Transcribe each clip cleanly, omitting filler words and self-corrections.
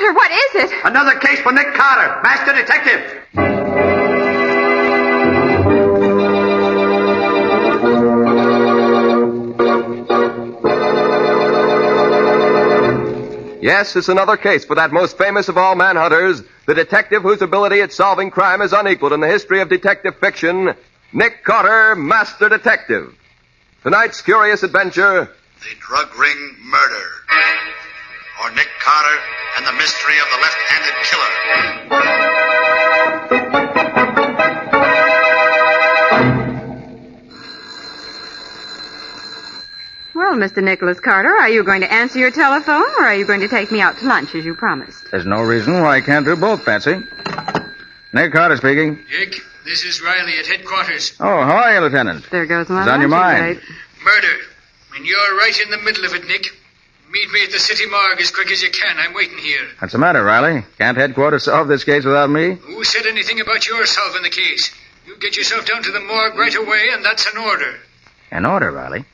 matter? What is it? Another case for Nick Carter, master detective. Yes, it's another case for that most famous of all manhunters, the detective whose ability at solving crime is unequaled in the history of detective fiction, Nick Carter, Master Detective. Tonight's curious adventure, The Drug Ring Murder, or Nick Carter and the Mystery of the Left-Handed Killer. Well, Mr. Nicholas Carter, are you going to answer your telephone, or are you going to take me out to lunch as you promised? There's no reason why I can't do both, Patsy. Nick Carter speaking. Dick, this is Riley at headquarters. Oh, how are you, Lieutenant? There goes my What's on your mind? luncheon date. Murder. And you're right in the middle of it, Nick. Meet me at the city morgue as quick as you can. I'm waiting here. What's the matter, Riley? Can't headquarters solve this case without me? Who said anything about your solving the case? You get yourself down to the morgue right away, and that's an order. An order, Riley?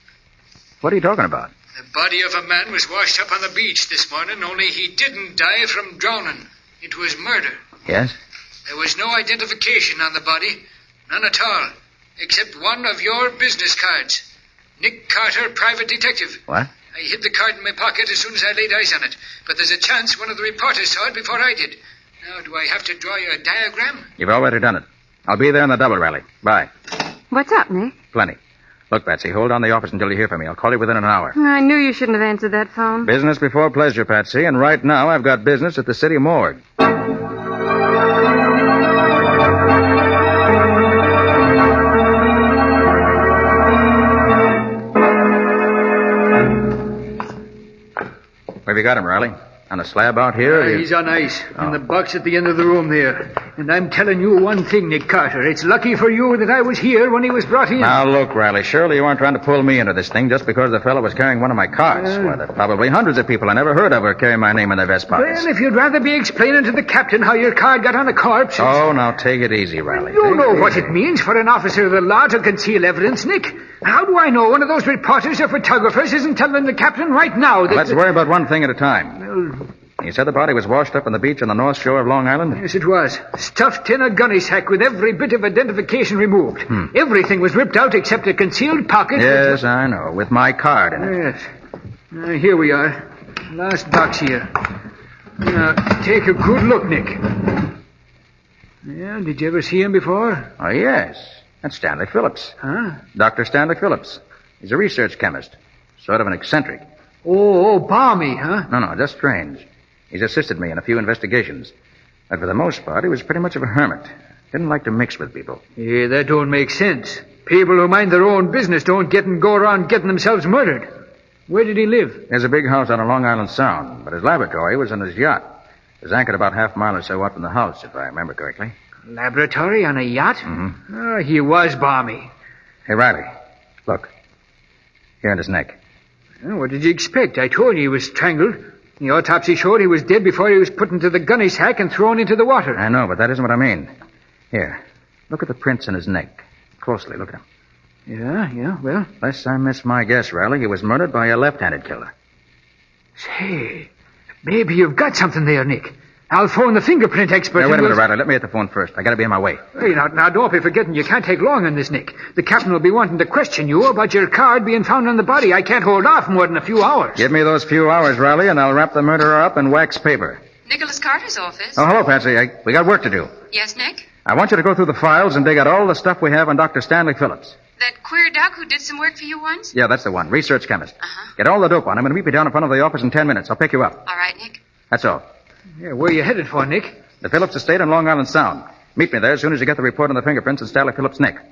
What are you talking about? The body of a man was washed up on the beach this morning, only he didn't die from drowning. It was murder. Yes? There was no identification on the body. None at all. Except one of your business cards. Nick Carter, private detective. What? I hid the card in my pocket as soon as I laid eyes on it. But there's a chance one of the reporters saw it before I did. Now, do I have to draw you a diagram? You've already done it. I'll be there in the double, Riley. Bye. What's up, Nick? Plenty. Look, Patsy, hold on the office until you hear from me. I'll call you within an hour. I knew you shouldn't have answered that phone. Business before pleasure, Patsy, and right now I've got business at the city morgue. Where have you got him, Riley? On a slab out here? He's on ice, in the box at the end of the room there. And I'm telling you one thing, Nick Carter. It's lucky for you that I was here when he was brought in. Now, look, Riley, surely you aren't trying to pull me into this thing just because the fellow was carrying one of my cards. Why, there are probably hundreds of people I never heard of who carry my name in their vest pockets. Well, if you'd rather be explaining to the captain how your card got on a corpse... Oh, now take it easy, Riley. You know what it means for an officer of the law to conceal evidence, Nick. How do I know one of those reporters or photographers isn't telling the captain right now that... Well, let's worry about one thing at a time. Well, You said the body was washed up on the beach on the north shore of Long Island? yes, it was. Stuffed in a gunny sack with every bit of identification removed. Everything was ripped out except a concealed pocket. Yes, I know, with my card in it. Yes. Here we are. Last box here. Now, take a good look, Nick. Yeah, did you ever see him before? Oh, yes. That's Stanley Phillips. Huh? Dr. Stanley Phillips. He's a research chemist. Sort of an eccentric. Oh, balmy, huh? No, just strange. He's assisted me in a few investigations. But for the most part, he was pretty much of a hermit. Didn't like to mix with people. Yeah, that don't make sense. People who mind their own business don't get and go around getting themselves murdered. Where did he live? There's a big house on a Long Island Sound, but his laboratory was on his yacht. It was anchored about half a mile or so up from the house, if I remember correctly. Laboratory on a yacht? Mm-hmm. Oh, he was balmy. Hey, Riley, look. Here in his neck. Oh, what did you expect? I told you he was strangled. The autopsy showed he was dead before he was put into the gunny sack and thrown into the water. I know, but that isn't what I mean. Here, look at the prints in his neck. Closely, look at him. Yeah, well... Unless I miss my guess, Riley, he was murdered by a left-handed killer. Say, maybe you've got something there, Nick. I'll phone the fingerprint expert. Now, wait a minute, Riley. Let me hit the phone first. I gotta be on my way. Hey, now, don't be forgetting you can't take long on this, Nick. The captain will be wanting to question you about your card being found on the body. I can't hold off more than a few hours. Give me those few hours, Riley, and I'll wrap the murderer up in wax paper. Nicholas Carter's office. Oh, hello, Patsy. We got work to do. Yes, Nick? I want you to go through the files and dig out all the stuff we have on Dr. Stanley Phillips. That queer doc who did some work for you once? Yeah, that's the one. Research chemist. Uh-huh. Get all the dope on him and meet me down in front of the office in 10 minutes. I'll pick you up. All right, Nick. That's all. Yeah, where you headed for, Nick? The Phillips estate on Long Island Sound. Meet me there as soon as you get the report on the fingerprints in Stanley Phillips' neck.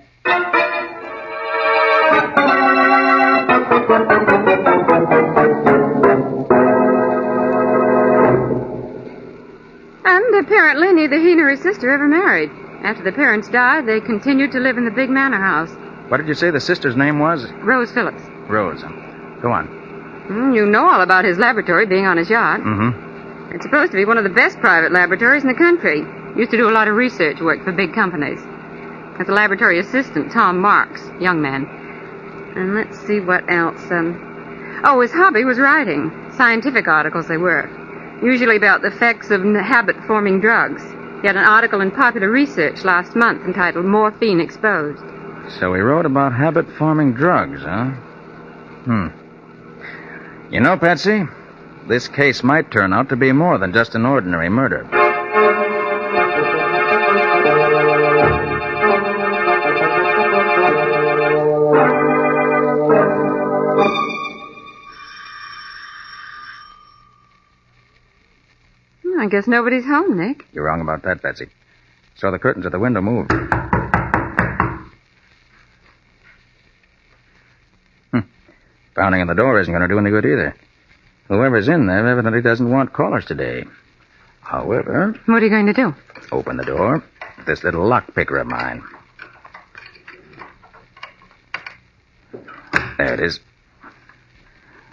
And apparently neither he nor his sister ever married. After the parents died, they continued to live in the big manor house. What did you say the sister's name was? Rose Phillips. Rose. Go on. You know all about his laboratory being on his yacht. Mm-hmm. It's supposed to be one of the best private laboratories in the country. Used to do a lot of research work for big companies. As a laboratory assistant, Tom Marks, young man. And let's see what else. His hobby was writing. Scientific articles they were. Usually about the effects of habit-forming drugs. He had an article in Popular Research last month entitled Morphine Exposed. So he wrote about habit-forming drugs, huh? You know, Patsy, this case might turn out to be more than just an ordinary murder. I guess nobody's home, Nick. You're wrong about that, Patsy. Saw the curtains at the window move. Pounding on the door isn't going to do any good either. Whoever's in there evidently doesn't want callers today. However, What are you going to do? open the door with this little lock picker of mine. There it is.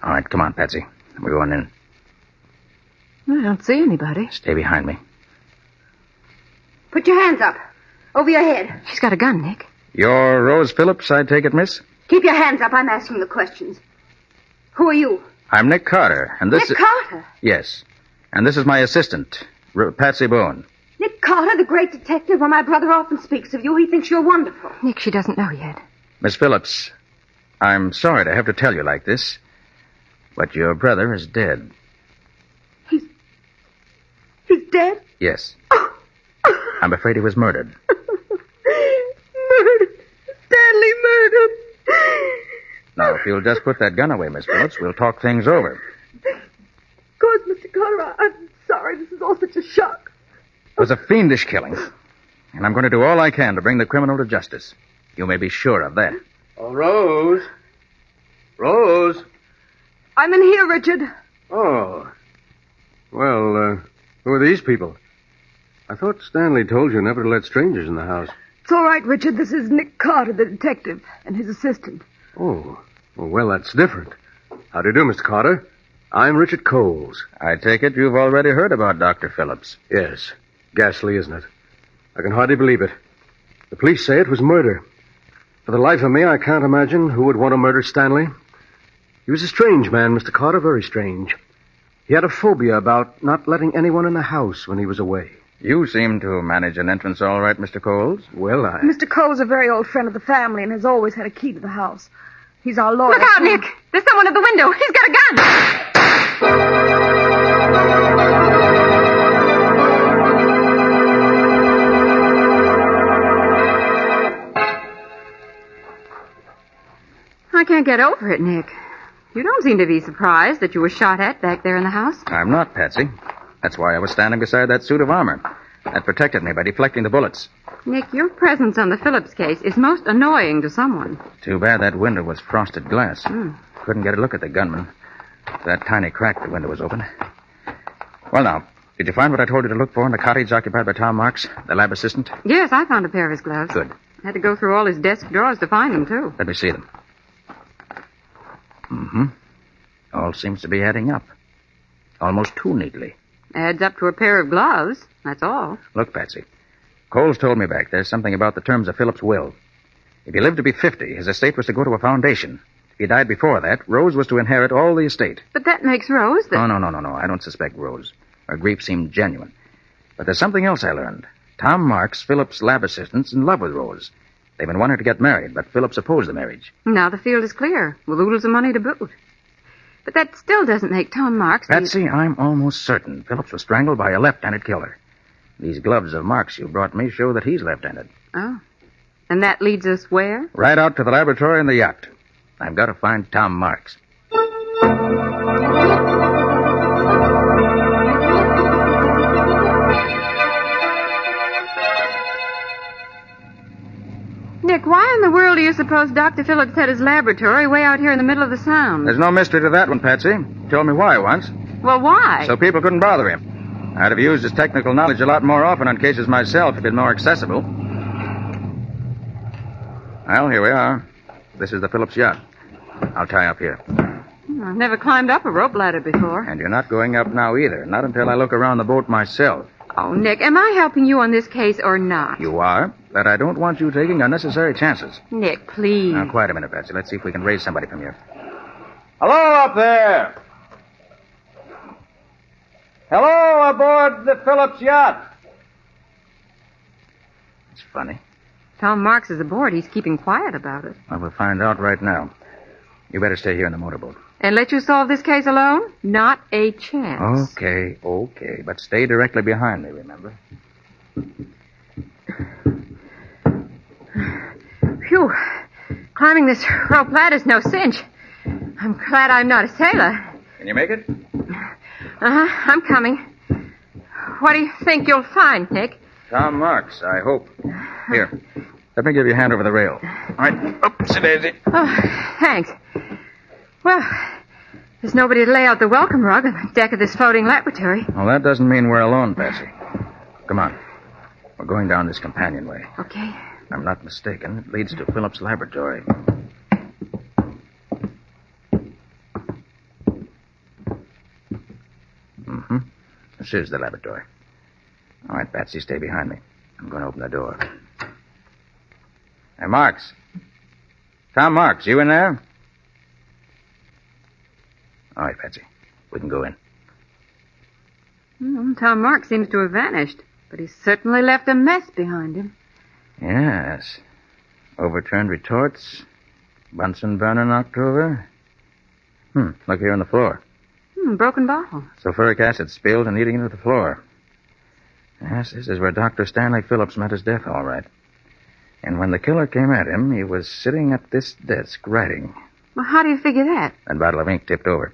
All right, come on, Patsy. We're going in. I don't see anybody. Stay behind me. Put your hands up. Over your head. She's got a gun, Nick. You're Rose Phillips, I take it, miss? Keep your hands up. I'm asking the questions. Who are you? I'm Nick Carter, and this Nick Carter. Yes. And this is my assistant, Patsy Boone. Nick Carter, the great detective. Well, my brother often speaks of you. He thinks you're wonderful. Nick, she doesn't know yet. Miss Phillips, I'm sorry to have to tell you like this, but your brother is dead. He's dead? Yes. I'm afraid he was murdered. Murdered. Stanley murdered. Now, if you'll just put that gun away, Miss Phillips, we'll talk things over. Of course, Mr. Carter, I'm sorry. This is all such a shock. It was a fiendish killing, and I'm going to do all I can to bring the criminal to justice. You may be sure of that. Oh, Rose. Rose. I'm in here, Richard. Oh. Well, who are these people? I thought Stanley told you never to let strangers in the house. It's all right, Richard. This is Nick Carter, the detective, and his assistant. Oh. Well, that's different. How do you do, Mr. Carter? I'm Richard Coles. I take it you've already heard about Dr. Phillips. Yes. Ghastly, isn't it? I can hardly believe it. The police say it was murder. For the life of me, I can't imagine who would want to murder Stanley. He was a strange man, Mr. Carter, very strange. He had a phobia about not letting anyone in the house when he was away. You seem to manage an entrance all right, Mr. Coles. Well, Mr. Cole's a very old friend of the family and has always had a key to the house. He's our lawyer. Look out, Nick! There's someone at the window. He's got a gun! I can't get over it, Nick. You don't seem to be surprised that you were shot at back there in the house. I'm not, Patsy. That's why I was standing beside that suit of armor. That protected me by deflecting the bullets. Nick, your presence on the Phillips case is most annoying to someone. Too bad that window was frosted glass. Couldn't get a look at the gunman. That tiny crack the window was open. Well, now, did you find what I told you to look for in the cottage occupied by Tom Marks, the lab assistant? Yes, I found a pair of his gloves. Good. I had to go through all his desk drawers to find them, too. Let me see them. All seems to be adding up. Almost too neatly. Adds up to a pair of gloves, that's all. Look, Patsy. Coles told me back there something about the terms of Phillips' will. If he lived to be 50, his estate was to go to a foundation. If he died before that, Rose was to inherit all the estate. But that makes Rose the... No. I don't suspect Rose. Her grief seemed genuine. But there's something else I learned. Tom Marks, Phillips' lab assistant's in love with Rose. They've been wanting to get married, but Phillips opposed the marriage. Now the field is clear, with oodles of money to boot. But that still doesn't make Tom Marks... Patsy, I'm almost certain Phillips was strangled by a left-handed killer. These gloves of Marks you brought me show that he's left-handed. Oh. And that leads us where? Right out to the laboratory and the yacht. I've got to find Tom Marks. Nick, why in the world do you suppose Dr. Phillips had his laboratory way out here in the middle of the Sound? There's no mystery to that one, Patsy. Told me why once. Well, why? So people couldn't bother him. I'd have used his technical knowledge a lot more often on cases myself if it'd been more accessible. Well, here we are. This is the Phillips yacht. I'll tie up here. I've never climbed up a rope ladder before. And you're not going up now either. Not until I look around the boat myself. Oh, Nick, am I helping you on this case or not? You are, but I don't want you taking unnecessary chances. Nick, please. Now, quiet a minute, Patsy. Let's see if we can raise somebody from here. Hello up there! Hello, aboard the Phillips yacht. It's funny. Tom Marks is aboard. He's keeping quiet about it. Well, we'll find out right now. You better stay here in the motorboat. And let you solve this case alone? Not a chance. Okay. But stay directly behind me, remember? Phew. Climbing this rope ladder's no cinch. I'm glad I'm not a sailor. Can you make it? Uh-huh. I'm coming. What do you think you'll find, Nick? Tom Marks, I hope. Here. Let me give you a hand over the rail. All right. Oopsie daisy. Oh, thanks. Well, there's nobody to lay out the welcome rug on the deck of this floating laboratory. Well, that doesn't mean we're alone, Patsy. Come on. We're going down this companionway. Okay. If I'm not mistaken, it leads to Phillips' laboratory. Mm-hmm. This is the laboratory. All right, Patsy, stay behind me. I'm going to open the door. Hey, Marks. Tom Marks, you in there? All right, Patsy. We can go in. Tom Marks seems to have vanished, but he's certainly left a mess behind him. Yes. Overturned retorts. Bunsen burner knocked over. Look here on the floor. Broken bottle. Sulfuric acid spilled and eating into the floor. Yes, this is where Dr. Stanley Phillips met his death, all right. And when the killer came at him, he was sitting at this desk writing. Well, how do you figure that? That bottle of ink tipped over.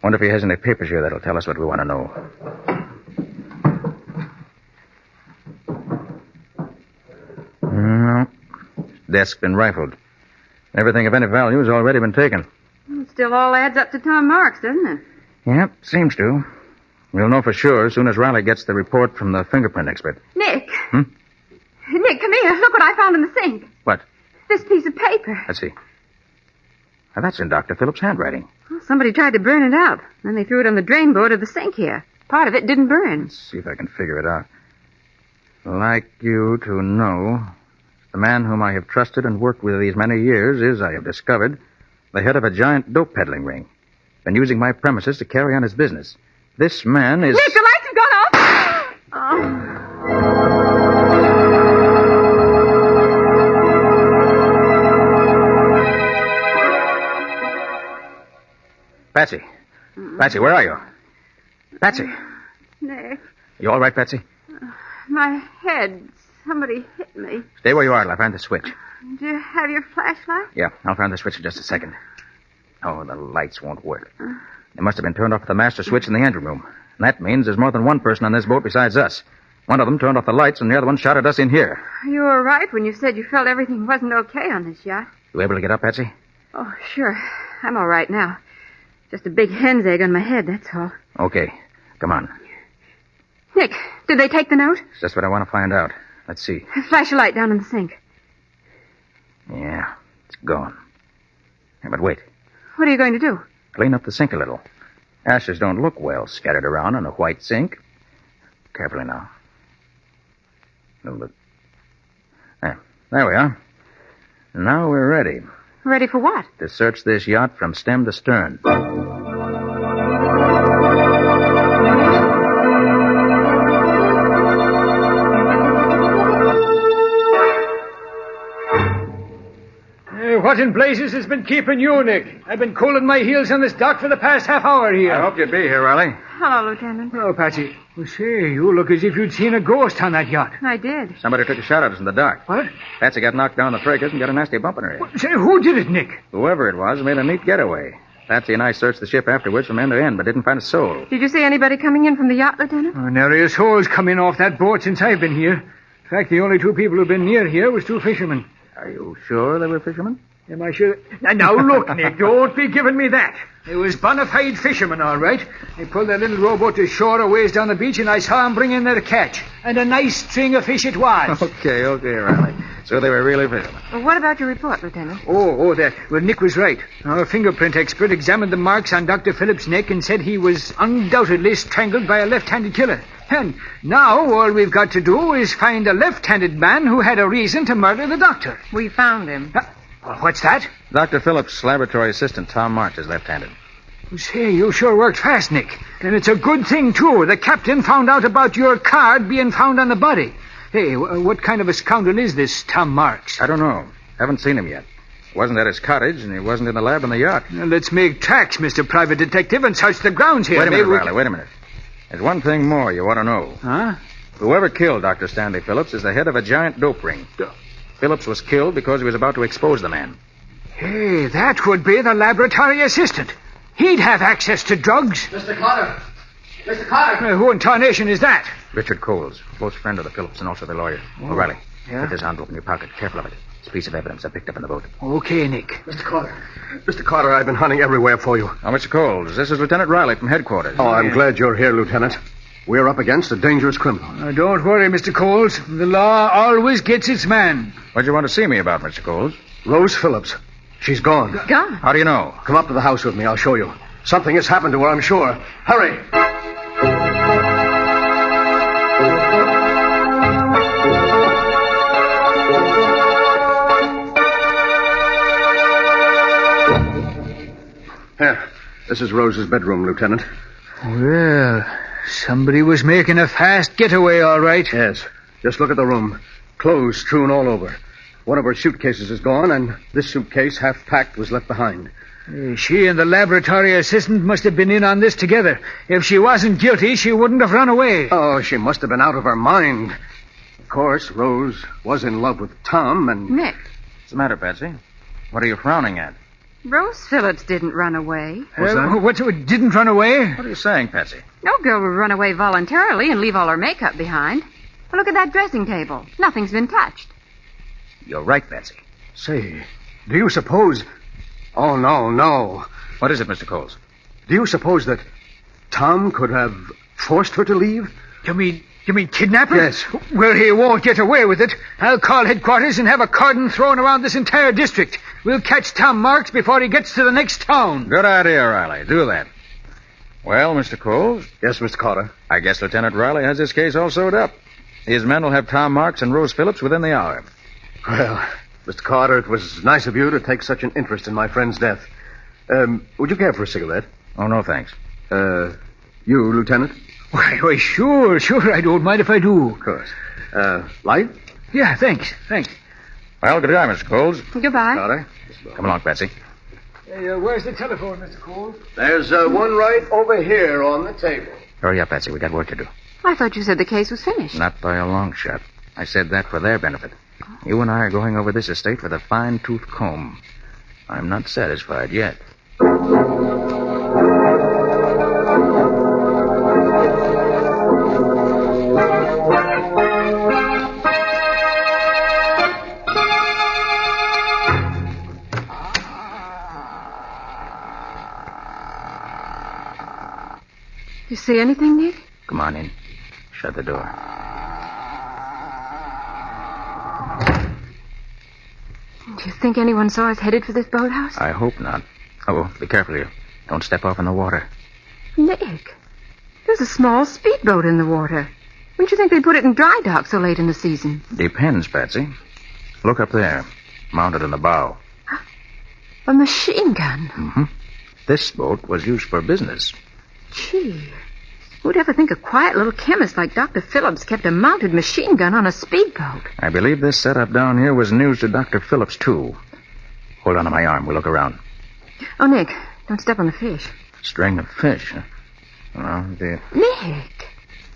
Wonder if he has any papers here that'll tell us what we want to know. No. Desk's been rifled. Everything of any value has already been taken. It still all adds up to Tom Marks, doesn't it? Yep, seems to. We'll know for sure as soon as Riley gets the report from the fingerprint expert. Nick. Nick, come here. Look what I found in the sink. What? This piece of paper. Let's see. Now, that's in Dr. Phillips' handwriting. Well, somebody tried to burn it out. Then they threw it on the drain board of the sink here. Part of it didn't burn. Let's see if I can figure it out. Like you to know, the man whom I have trusted and worked with these many years is, I have discovered, the head of a giant dope peddling ring. Been using my premises to carry on his business. This man is... Nick, the lights have gone off! Oh. Patsy. Patsy, where are you? Patsy. Nick, You all right, Patsy? my head. Somebody hit me. Stay where you are till I find the switch. Do you have your flashlight? Yeah, I'll find the switch in just a second. Oh, the lights won't work. They must have been turned off at the master switch in the engine room. And that means there's more than one person on this boat besides us. One of them turned off the lights, and the other one shot at us in here. You were right when you said you felt everything wasn't okay on this yacht. You able to get up, Patsy? Oh, sure. I'm all right now. Just a big hen's egg on my head, that's all. Okay. Come on. Nick, did they take the note? It's just what I want to find out. Let's see. Flash a light down in the sink. Yeah, it's gone. Yeah, but wait. What are you going to do? Clean up the sink a little. Ashes don't look well scattered around in a white sink. Carefully now. There we are. Now we're ready Ready for what? to search this yacht from stem to stern. What in blazes has been keeping you, Nick? I've been cooling my heels on this dock for the past half hour here. I hoped you'd be here, Riley. Hello, Lieutenant. Hello, Patsy. Well, say, you look as if you'd seen a ghost on that yacht. I did. Somebody took a shot at us in the dock. What? Patsy got knocked down the breakers and got a nasty bump in her head. Say, who did it, Nick? Whoever it was made a neat getaway. Patsy and I searched the ship afterwards from end to end, but didn't find a soul. Did you see anybody coming in from the yacht, Lieutenant? Nary a soul's come in off that boat since I've been here. In fact, the only two people who've been near here was two fishermen. Are you sure they were fishermen? Am I sure? Now, look, Nick, don't be giving me that. It was bona fide fishermen, all right. They pulled their little rowboat to shore a ways down the beach, and I saw them bring in their catch. And a nice string of fish it was. Okay, Riley. So they were really fishermen. Well, what about your report, Lieutenant? That. Well, Nick was right. Our fingerprint expert examined the marks on Dr. Phillips' neck and said he was undoubtedly strangled by a left-handed killer. And now all we've got to do is find a left-handed man who had a reason to murder the doctor. We found him. What's that? Dr. Phillips' laboratory assistant, Tom March, is left-handed. Say, you sure worked fast, Nick. And it's a good thing, too. The captain found out about your card being found on the body. Hey, what kind of a scoundrel is this Tom Marks? I don't know. Haven't seen him yet. Wasn't at his cottage, and he wasn't in the lab on the yacht. Now, let's make tracks, Mr. Private Detective, and search the grounds here. Wait a minute, Maybe Riley, wait a minute. There's one thing more you ought to know. Huh? Whoever killed Dr. Stanley Phillips is the head of a giant dope ring. Phillips was killed because he was about to expose the man. Hey, that would be the laboratory assistant. He'd have access to drugs. Mr. Carter! Mr. Carter! Who in tarnation is that? Richard Coles, close friend of the Phillips and also the lawyer. Oh, Riley, Yeah? put this envelope in your pocket. Careful of it. It's a piece of evidence I picked up in the boat. Okay, Nick. Mr. Carter, I've been hunting everywhere for you. Oh, Mr. Coles, this is Lieutenant Riley from headquarters. Oh, I'm glad you're here, Lieutenant. We're up against a dangerous criminal. Don't worry, Mr. Coles. The law always gets its man. What'd you want to see me about, Mr. Coles? Rose Phillips. She's gone. Gone. How do you know? Come up to the house with me. I'll show you. Something has happened to her, I'm sure. Hurry! Here. This is Rose's bedroom, Lieutenant. Well, somebody was making a fast getaway, all right. Yes. Just look at the room. Clothes strewn all over. One of her suitcases is gone, and this suitcase, half packed, was left behind. She and the laboratory assistant must have been in on this together. If she wasn't guilty, she wouldn't have run away. Oh, she must have been out of her mind. Of course, Rose was in love with Tom, and... Nick, What's the matter, Patsy? What are you frowning at? Rose Phillips didn't run away. What, didn't run away? What are you saying, Patsy? No girl would run away voluntarily and leave all her makeup behind. Well, look at that dressing table. Nothing's been touched. You're right, Patsy. Say, do you suppose... Oh, no. What is it, Mr. Coles? Do you suppose that Tom could have forced her to leave? You mean kidnap her? Yes. Well, he won't get away with it. I'll call headquarters and have a cordon thrown around this entire district. We'll catch Tom Marks before he gets to the next town. Good idea, Riley. Do that. Well, Mr. Coles, Yes, Mr. Carter. I guess Lieutenant Riley has this case all sewed up. His men will have Tom Marks and Rose Phillips within the hour. Well, Mr. Carter, it was nice of you to take such an interest in my friend's death. Would you care for a cigarette? Oh, no, thanks. You, Lieutenant? Why, sure. I don't mind if I do. Of course. Light? Yeah, thanks. Well, good day, Mr. Coles. Goodbye. Carter? Come along, Patsy. Hey, where's the telephone, Mr. Cole? There's one right over here on the table. Hurry up, Patsy. We got work to do. I thought you said the case was finished. Not by a long shot. I said that for their benefit. You and I are going over this estate with a fine-tooth comb. I'm not satisfied yet. You see anything, Nick? Come on in. Shut the door. Do you think anyone saw us headed for this boathouse? I hope not. Oh, be careful here. Don't step off in the water. Nick, there's a small speedboat in the water. Wouldn't you think they'd put it in dry dock so late in the season? Depends, Patsy. Look up there, mounted in the bow. A machine gun. Mm-hmm. This boat was used for business. Gee, who'd ever think a quiet little chemist like Dr. Phillips kept a mounted machine gun on a speedboat? I believe this setup down here was news to Dr. Phillips, too. Hold on to my arm. We'll look around. Oh, Nick, don't step on the fish. String of fish, huh? Well, Nick,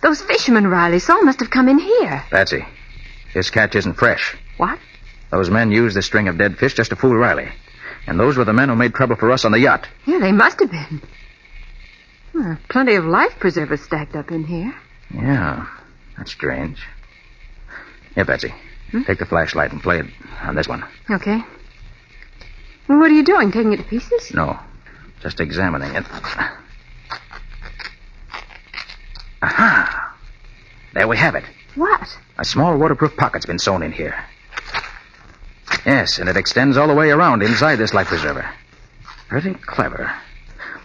those fishermen Riley saw must have come in here. Patsy, this catch isn't fresh. What? Those men used this string of dead fish just to fool Riley. And those were the men who made trouble for us on the yacht. Yeah, they must have been. Well, plenty of life preservers stacked up in here. Yeah, that's strange. Here, Patsy, take the flashlight and play it on this one. Okay. Well, what are you doing, taking it to pieces? No, just examining it. Aha! There we have it. What? A small waterproof pocket's been sewn in here. Yes, and it extends all the way around inside this life preserver. Pretty clever.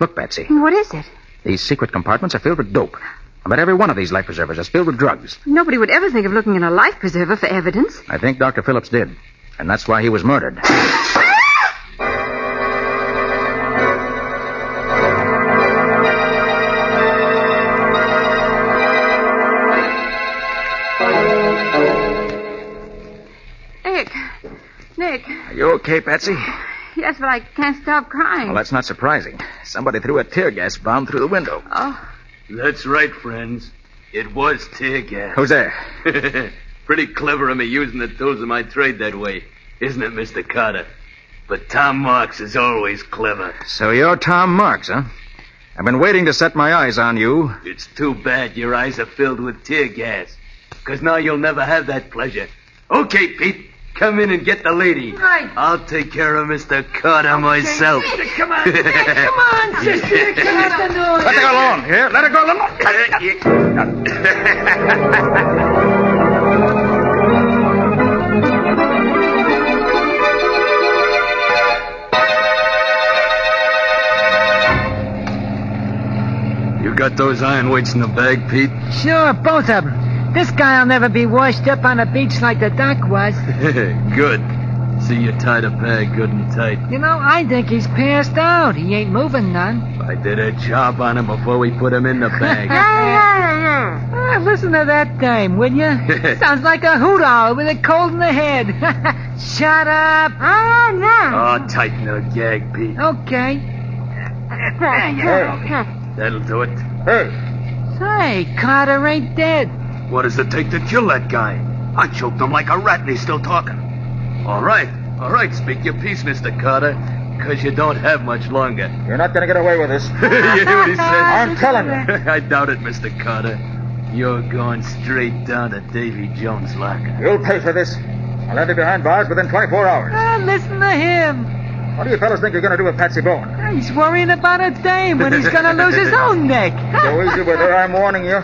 Look, Patsy. What is it? These secret compartments are filled with dope. I bet every one of these life preservers is filled with drugs. Nobody would ever think of looking in a life preserver for evidence. I think Dr. Phillips did. And that's why he was murdered. okay, Patsy? Yes, but I can't stop crying. Well, that's not surprising. Somebody threw a tear gas bomb through the window. Oh, That's right, friends. It was tear gas. Who's there? Pretty clever of me using the tools of my trade that way, isn't it, Mr. Carter? But Tom Marks is always clever. So you're Tom Marks, huh? I've been waiting to set my eyes on you. It's too bad your eyes are filled with tear gas, because now you'll never have that pleasure. Okay, Pete, come in and get the lady. Right. I'll take care of Mr. Carter myself. Come on, come on, sister. Come on. Let her go alone. Here, let her go alone. You got those iron weights in the bag, Pete? Sure, both of them. This guy'll never be washed up on a beach like the doc was. Good. See you tied a bag good and tight. You know, I think he's passed out. He ain't moving none. I did a job on him before we put him in the bag. Listen to that dame, will you? Sounds like a hoot owl with a cold in the head. Shut up. Oh, tighten the gag, Pete. Okay. That'll do it. Say, Carter ain't dead. What does it take to kill that guy? I choked him like a rat and he's still talking. All right, speak your piece, Mr. Carter, because you don't have much longer. You're not going to get away with this. You hear what he said? I'm telling you. I doubt it, Mr. Carter. You're going straight down to Davy Jones' locker. You'll pay for this. I'll have you behind bars within 24 hours. Listen to him. What do you fellas think you're going to do with Patsy Bowen? He's worrying about a dame when he's going to lose his own neck. Go easy with her, I'm warning you.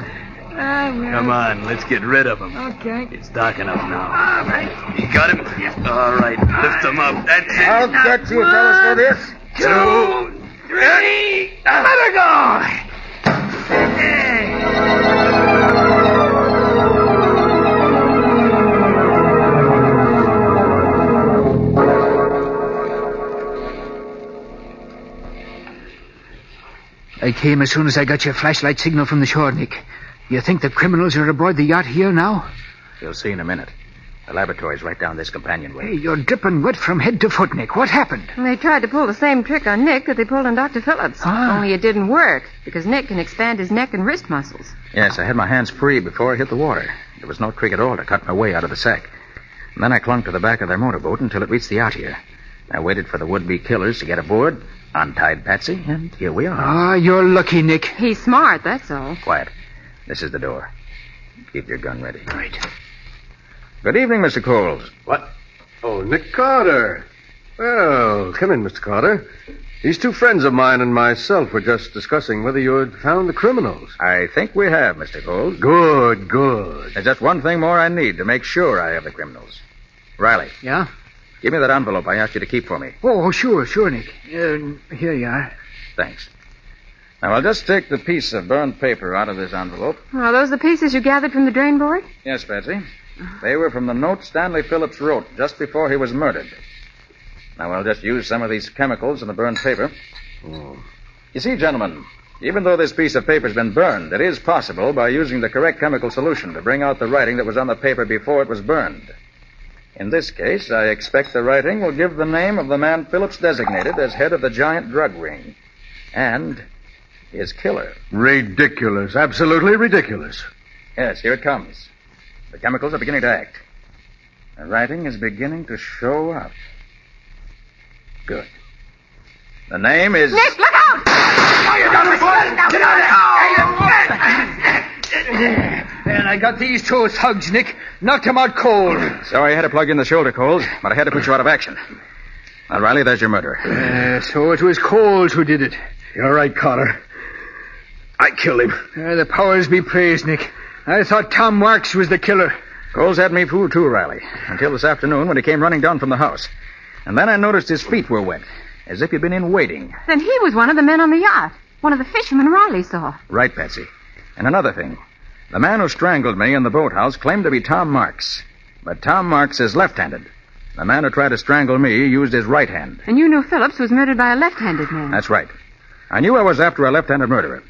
Come on, let's get rid of him. Okay. It's dark enough now. All right. You got him? All right, lift him up. That's it. I'll get you fellas for this. 2, 3, let her go! I came as soon as I got your flashlight signal from the shore, Nick. You think the criminals are aboard the yacht here now? You'll see in a minute. The laboratory's right down this companionway. Hey, you're dripping wet from head to foot, Nick. What happened? they tried to pull the same trick on Nick that they pulled on Dr. Phillips. Only it didn't work, because Nick can expand his neck and wrist muscles. Yes, I had my hands free before I hit the water. There was no trick at all to cut my way out of the sack. And then I clung to the back of their motorboat until it reached the out here. I waited for the would-be killers to get aboard, untied Patsy, and here we are. You're lucky, Nick. He's smart, that's all. Quiet. This is the door. Keep your gun ready. Right. Good evening, Mr. Coles. What? Oh, Nick Carter. Well, come in, Mr. Carter. These two friends of mine and myself were just discussing whether you had found the criminals. I think we have, Mr. Coles. Good, good. There's just one thing more I need to make sure I have the criminals. Riley, Yeah? give me that envelope I asked you to keep for me. Oh, sure, Nick. Here you are. Thanks. Now, I'll just take the piece of burned paper out of this envelope. Are those the pieces you gathered from the drain board? Yes, Patsy. They were from the note Stanley Phillips wrote just before he was murdered. Now, I'll just use some of these chemicals in the burned paper. You see, gentlemen, even though this piece of paper's been burned, it is possible, by using the correct chemical solution, to bring out the writing that was on the paper before it was burned. In this case, I expect the writing will give the name of the man Phillips designated as head of the giant drug ring. And his killer. Ridiculous. Absolutely ridiculous. Yes, here it comes. The chemicals are beginning to act. The writing is beginning to show up. Good. The name is... Nick, look out! And I got these two thugs, Nick. Knocked them out cold. Sorry I had to plug in the shoulder, Coles, but I had to put you out of action. Now, Riley, there's your murderer. So it was Coles who did it. You're right, Carter. I killed him. The powers be praised, Nick. I thought Tom Marks was the killer. Coles had me fooled too, Riley, until this afternoon when he came running down from the house. And then I noticed his feet were wet, as if he'd been in wading. Then he was one of the men on the yacht. One of the fishermen Riley saw. Right, Patsy. And another thing. The man who strangled me in the boathouse claimed to be Tom Marks. But Tom Marks is left-handed. The man who tried to strangle me used his right hand. And you knew Phillips was murdered by a left-handed man. That's right. I knew I was after a left-handed murderer.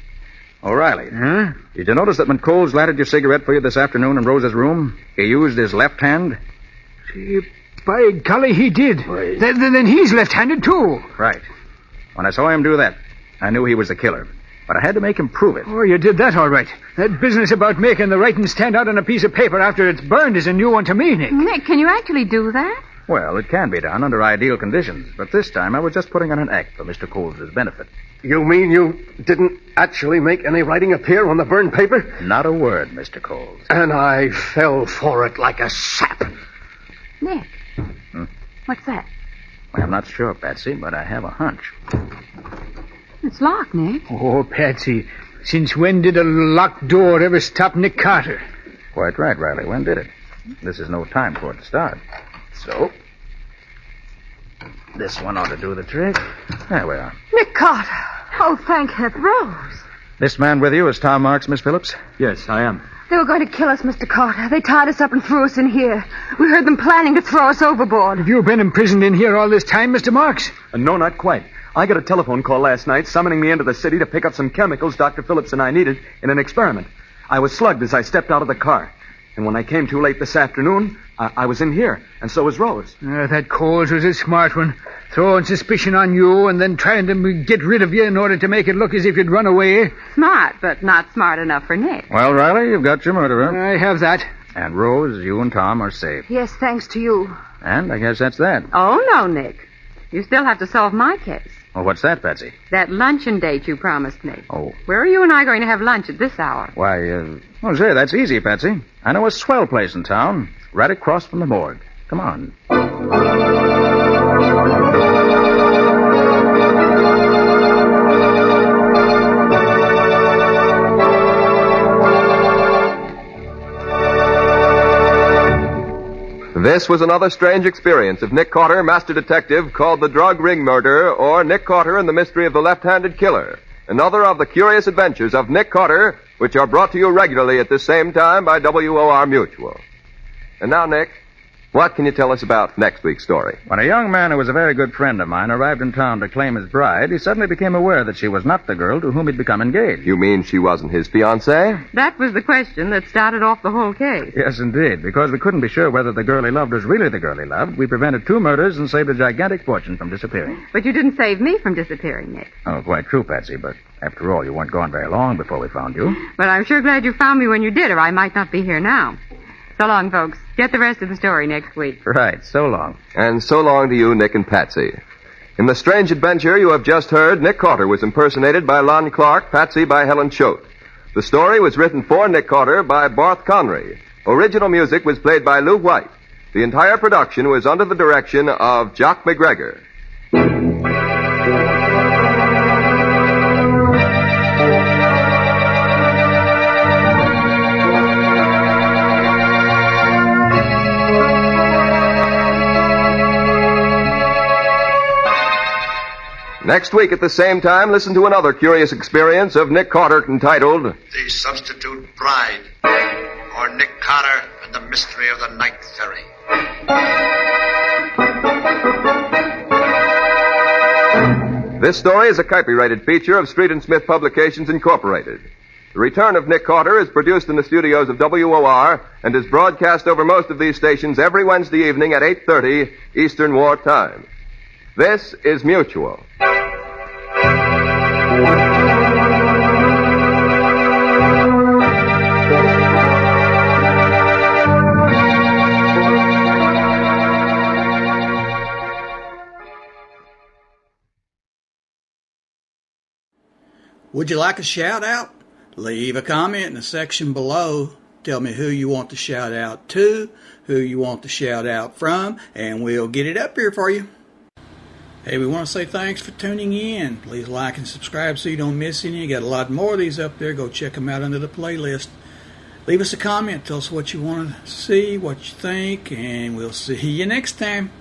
O'Reilly. Huh? Did you notice that when Coles lighted your cigarette for you this afternoon in Rose's room, he used his left hand? Gee, By golly, he did. Right. Then he's left-handed, too. Right. When I saw him do that, I knew he was the killer. But I had to make him prove it. Oh, you did that all right. That business about making the writing stand out on a piece of paper after it's burned is a new one to me, Nick. Nick, can you actually do that? Well, it can be done under ideal conditions, but this time I was just putting on an act for Mr. Coles' benefit. You mean you didn't actually make any writing appear on the burned paper? Not a word, Mr. Coles. And I fell for it like a sap. Nick. What's that? Well, I'm not sure, Patsy, but I have a hunch. It's locked, Nick. Oh, Patsy, since when did a locked door ever stop Nick Carter? Quite right, Riley. When did it? This is no time for it to start. So, this one ought to do the trick. There we are. Nick Carter. Oh, thank heaven. Rose. This man with you is Tom Marks, Miss Phillips? Yes, I am. They were going to kill us, Mr. Carter. They tied us up and threw us in here. We heard them planning to throw us overboard. Have you been imprisoned in here all this time, Mr. Marks? No, not quite. I got a telephone call last night summoning me into the city to pick up some chemicals Dr. Phillips and I needed in an experiment. I was slugged as I stepped out of the car. And when I came too late this afternoon, I was in here, and so was Rose. That Coles was a smart one. Throwing suspicion on you and then trying to get rid of you in order to make it look as if you'd run away. Smart, but not smart enough for Nick. Well, Riley, you've got your murderer. I have that. And Rose, you and Tom are safe. Yes, thanks to you. And I guess that's that. Oh, no, Nick. You still have to solve my case. Well, what's that, Patsy? That luncheon date you promised me. Oh. Where are you and I going to have lunch at this hour? Why, well, say, that's easy, Patsy. I know a swell place in town, right across from the morgue. Come on. This was another strange experience of Nick Carter, Master Detective, called The Drug Ring Murder, or Nick Carter and the Mystery of the Left-Handed Killer. Another of the curious adventures of Nick Carter, which are brought to you regularly at this same time by WOR Mutual. And now, Nick, what can you tell us about next week's story? When a young man who was a very good friend of mine arrived in town to claim his bride, he suddenly became aware that she was not the girl to whom he'd become engaged. You mean she wasn't his fiancée? That was the question that started off the whole case. Yes, indeed. Because we couldn't be sure whether the girl he loved was really the girl he loved, we prevented 2 murders and saved a gigantic fortune from disappearing. But you didn't save me from disappearing, Nick. Oh, quite true, Patsy, but after all, you weren't gone very long before we found you. But I'm sure glad you found me when you did, or I might not be here now. So long, folks. Get the rest of the story next week. Right, so long. And so long to you, Nick and Patsy. In the strange adventure you have just heard, Nick Carter was impersonated by Lon Clark, Patsy by Helen Choate. The story was written for Nick Carter by Barth Conry. Original music was played by Lou White. The entire production was under the direction of Jock McGregor. Next week at the same time, listen to another curious experience of Nick Carter entitled The Substitute Bride, or Nick Carter and the Mystery of the Night Ferry. This story is a copyrighted feature of Street and Smith Publications, Incorporated. The Return of Nick Carter is produced in the studios of WOR and is broadcast over most of these stations every Wednesday evening at 8:30 Eastern War Time. This is Mutual. Would you like a shout out? Leave a comment in the section below. Tell me who you want to shout out to, who you want to shout out from, and we'll get it up here for you. Hey, we want to say thanks for tuning in. Please like and subscribe so you don't miss any. You got a lot more of these up there. Go check them out under the playlist. Leave us a comment. Tell us what you want to see, what you think, and we'll see you next time.